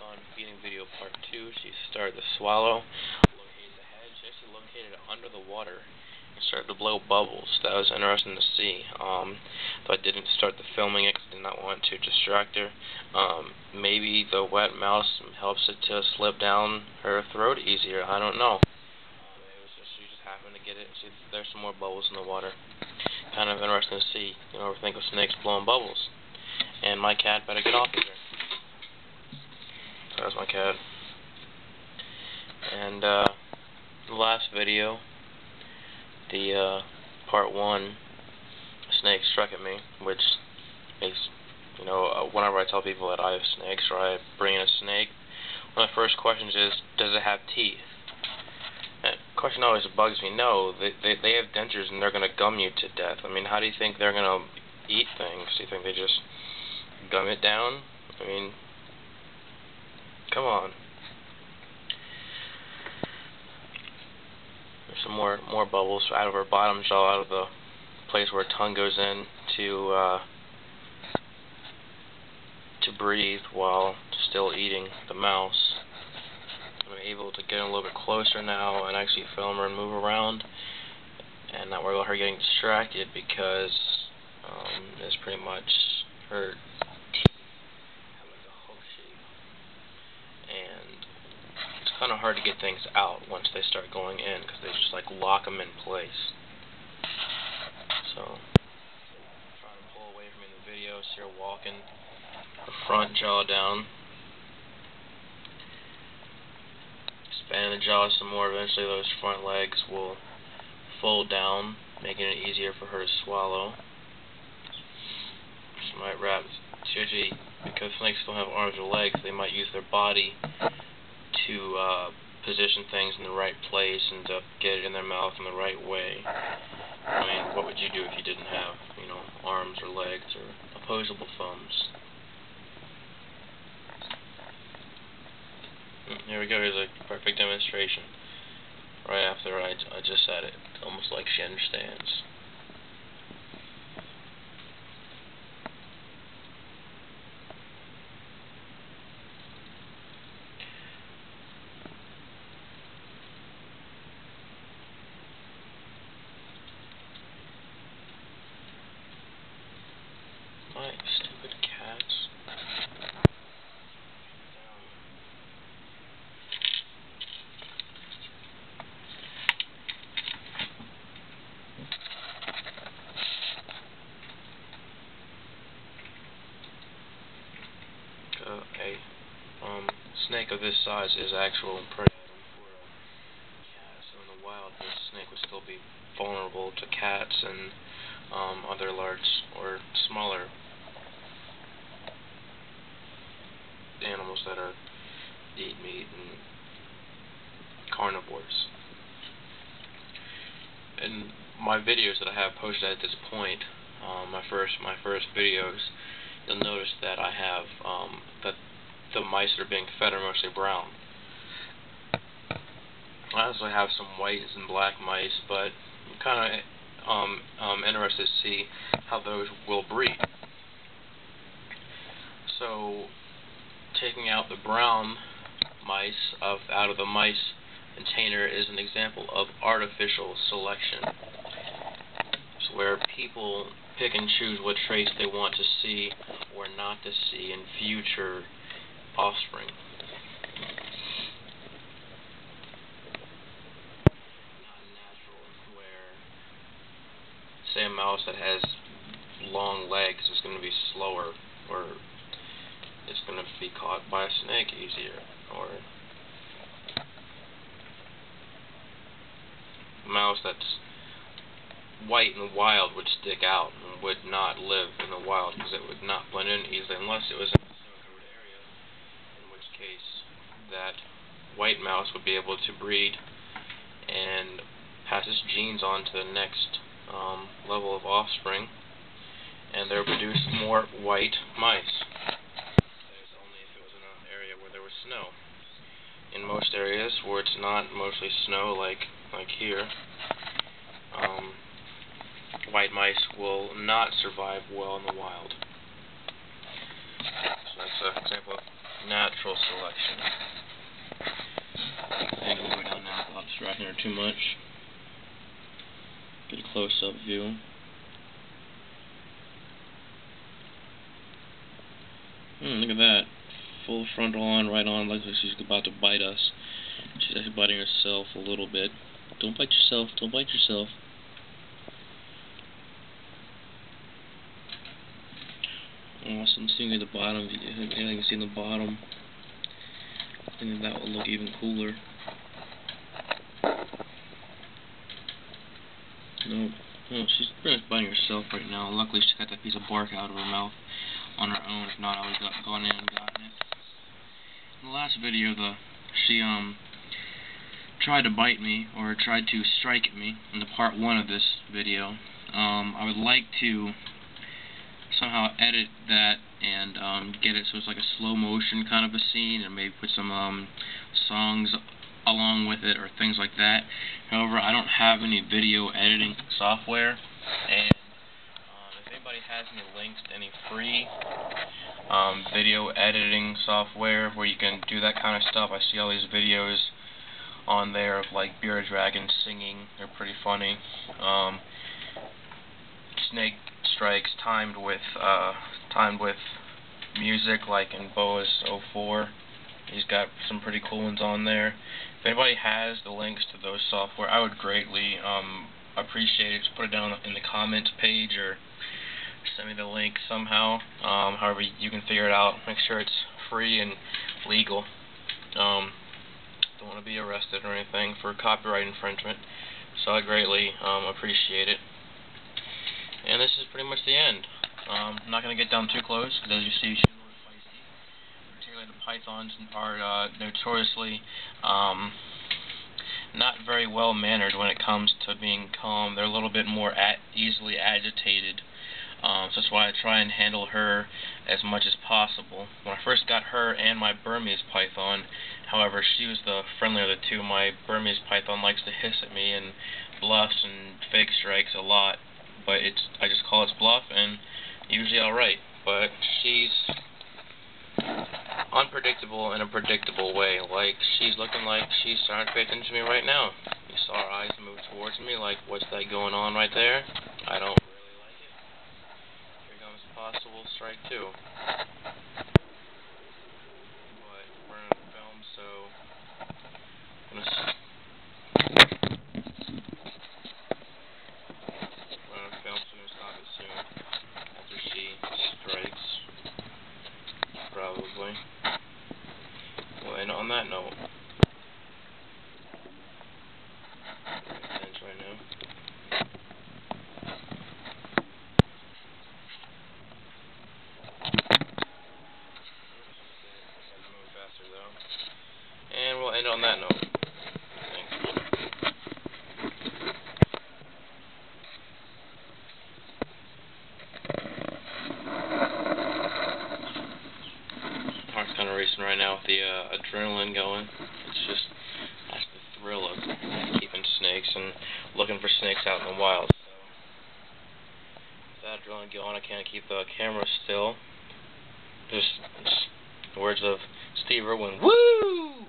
on feeding video part 2. She started to swallow, located the head. She actually located it under the water and started to blow bubbles. That was interesting to see. Though I didn't start the filming it because I did not want to distract her. Maybe the wet mouse helps it to slip down her throat easier. I don't know. It was just, she just happened to get it. See, there's some more bubbles in the water. Kind of interesting to see. You know, think of snakes blowing bubbles. And my cat better get off of there. There's my cat. And the last video, the part 1, a snake struck at me, which makes, you know, whenever I tell people that I have snakes or I bring in a snake, one of the first questions is, does it have teeth? And the question always bugs me. No, they have dentures and they're going to gum you to death. I mean, how do you think they're going to eat things? Do you think they just gum it down? I mean, come on. There's some more bubbles out of her bottom jaw, out of the place where her tongue goes in to breathe while still eating the mouse. I'm able to get a little bit closer now and actually film her and move around, and not worry about her getting distracted because it's pretty much her teeth have like a hook shape, and it's kind of hard to get things out once they start going in because they just like lock them in place. So I'm trying to pull away from me in the video, see her walking her front jaw down. Expand the jaw some more. Eventually those front legs will fold down, making it easier for her to swallow. She might wrap, usually because snakes don't have arms or legs, they might use their body to position things in the right place and to get it in their mouth in the right way. I mean, what would you do if you didn't have, you know, arms or legs or opposable thumbs? Here we go, here's a perfect demonstration. Right after I just said it. Almost like she understands. My stupid cats. A snake of this size is actual prey item for a cat, so in the wild this snake would still be vulnerable to cats and other large or smaller animals that eat meat and carnivores. In my videos that I have posted at this point, my first videos, you'll notice that I have that the mice that are being fed are mostly brown. I also have some white and black mice, but I'm kind of interested to see how those will breed. So, taking out the brown mice out of the mice container is an example of artificial selection. It's where people pick and choose what traits they want to see or not to see in future offspring. Not natural, where say a mouse that has long legs is going to be slower, or it's going to be caught by a snake easier, or a mouse that's white in the wild would stick out and would not live in the wild because it would not blend in easily unless it was in a snow-covered area, in which case that white mouse would be able to breed and pass its genes on to the next level of offspring, and they'll produce more white mice. That is only if it was in an area where there was snow. In most areas where it's not mostly snow, like here, white mice will not survive well in the wild. So that's an example of natural selection. Take a little bit down now without distracting her too much. Get a close-up view. Look at that. Full frontal on, right on, like she's about to bite us. She's actually biting herself a little bit. Don't bite yourself, don't bite yourself. Awesome, seeing at the bottom, anything you can see in the bottom. I think that will look even cooler. Nope. No, she's pretty much biting herself right now. Luckily she's got that piece of bark out of her mouth on her own. If not, I would have gone in and gotten it. In the last video, she tried to bite me, or tried to strike at me in the part 1 of this video. I would like to somehow edit that and get it so it's like a slow motion kind of a scene, and maybe put some songs along with it or things like that. However, I don't have any video editing software, and if anybody has any links to any free video editing software where you can do that kind of stuff, I see all these videos on there of like bearded dragons singing. They're pretty funny. Snake strikes timed with music, like in Boa's 04. He's got some pretty cool ones on there. If anybody has the links to those software, I would greatly appreciate it. Just put it down in the comments page, or send me the link somehow. However you can figure it out. Make sure it's free and legal. Don't want to be arrested or anything for copyright infringement, so I greatly appreciate it. And this is pretty much the end. I'm not going to get down too close, because as you see, she's a little feisty. Particularly the pythons are notoriously not very well mannered when it comes to being calm. They're a little bit more easily agitated. So that's why I try and handle her as much as possible. When I first got her and my Burmese python, however, she was the friendlier of the two. My Burmese python likes to hiss at me and bluffs and fake strikes a lot, but I just call it bluff and usually alright. But she's unpredictable in a predictable way. Like, she's looking like she's trying to pay attention to me right now. You saw her eyes move towards me, like, what's that going on right there? I don't really like it. Here comes possible strike 2. But we're in a film, so we're in a film, so we're gonna stop it soon after she strikes. Probably. Well, and on that note, right now. And we'll end on that note. Thanks. Heart's kind of racing right now with the adrenaline going. That's the thrill of keeping snakes and looking for snakes out in the wild. So, with that adrenaline going, I can't keep the camera still. Just words of Steve Irwin. Woo!